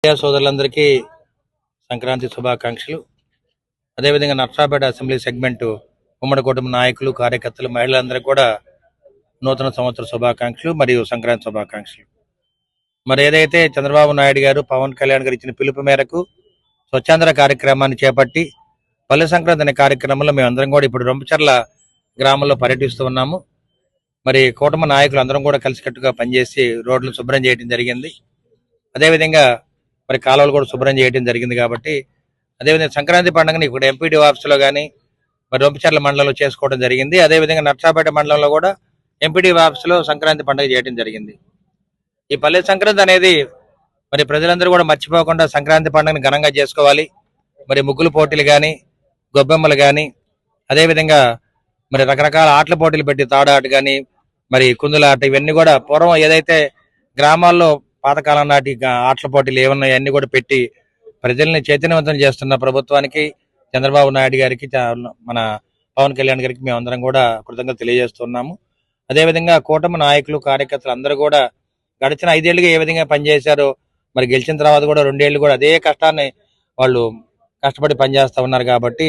Media సోదరులందరికీ సంక్రాంతి శుభాకాంక్షలు. అదేవిధంగా నర్సాపేట అసెంబ్లీ సెగ్మెంట్ ఉమ్మడి కుటుంబ నాయకులు, కార్యకర్తలు, మహిళలందరికీ కూడా నూతన సంవత్సర శుభాకాంక్షలు మరియు సంక్రాంతి శుభాకాంక్షలు. మరి ఏదైతే చంద్రబాబు నాయుడు గారు, పవన్ కళ్యాణ్ గారు ఇచ్చిన పిలుపు మేరకు స్వచ్ఛాంధ్ర కార్యక్రమాన్ని చేపట్టి పల్లె సంక్రాంతి అనే కార్యక్రమంలో మేమందరం కూడా ఇప్పుడు రొంపచర్ల గ్రామంలో పర్యటిస్తూ ఉన్నాము. మరి కుటుంబ నాయకులు అందరం కూడా కలిసికట్టుగా పనిచేసి రోడ్లు శుభ్రం చేయడం జరిగింది. అదేవిధంగా మరి కాలువలు కూడా శుభ్రం చేయడం జరిగింది. కాబట్టి అదేవిధంగా సంక్రాంతి పండుగని ఇక్కడ ఎంపీడీ ఆఫీసులో కానీ మరి రొంపచర్ల మండలంలో చేసుకోవడం జరిగింది. అదేవిధంగా నర్సాపేట మండలంలో కూడా ఎంపీడీ ఆఫీసులో సంక్రాంతి పండుగ చేయడం జరిగింది. ఈ పల్లె సంక్రాంతి అనేది మరి ప్రజలందరూ కూడా మర్చిపోకుండా సంక్రాంతి పండుగని ఘనంగా చేసుకోవాలి. మరి ముగ్గులు పోటీలు కానీ, గొబ్బెమ్మలు కానీ, అదేవిధంగా మరి రకరకాల ఆటల పోటీలు పెట్టి తాడాట కానీ, మరి కుందులాట, ఇవన్నీ కూడా పూర్వం ఏదైతే గ్రామాల్లో పాతకాలం నాటి ఆటల పోటీలు ఏమన్నాయి అన్ని కూడా పెట్టి ప్రజల్ని చైతన్యవంతం చేస్తున్న ప్రభుత్వానికి, చంద్రబాబు నాయుడు గారికి, మన పవన్ కళ్యాణ్ గారికి మేమందరం కూడా కృతజ్ఞతలు తెలియజేస్తున్నాము. అదేవిధంగా కూటమి నాయకులు, కార్యకర్తలు అందరూ కూడా గడిచిన 5 ఏళ్లుగా ఏ విధంగా పనిచేశారో మరి గెలిచిన తర్వాత కూడా 2 ఏళ్లు కూడా అదే కష్టాన్ని వాళ్ళు కష్టపడి పనిచేస్తూ ఉన్నారు. కాబట్టి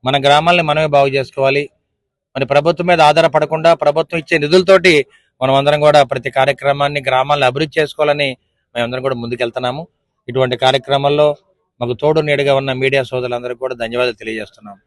మన గ్రామాలని మనమే బాగు చేసుకోవాలి. మరి ప్రభుత్వం మీద ఆధారపడకుండా ప్రభుత్వం ఇచ్చే నిధులతోటి మనం అందరం కూడా ప్రతి కార్యక్రమాన్ని గ్రామాలను అభివృద్ధి చేసుకోవాలని మేమందరం కూడా ముందుకెళ్తున్నాము. ఇటువంటి కార్యక్రమాల్లో మాకు తోడు నీడగా ఉన్న మీడియా సోదరులందరికీ కూడా ధన్యవాదాలు తెలియజేస్తున్నాము.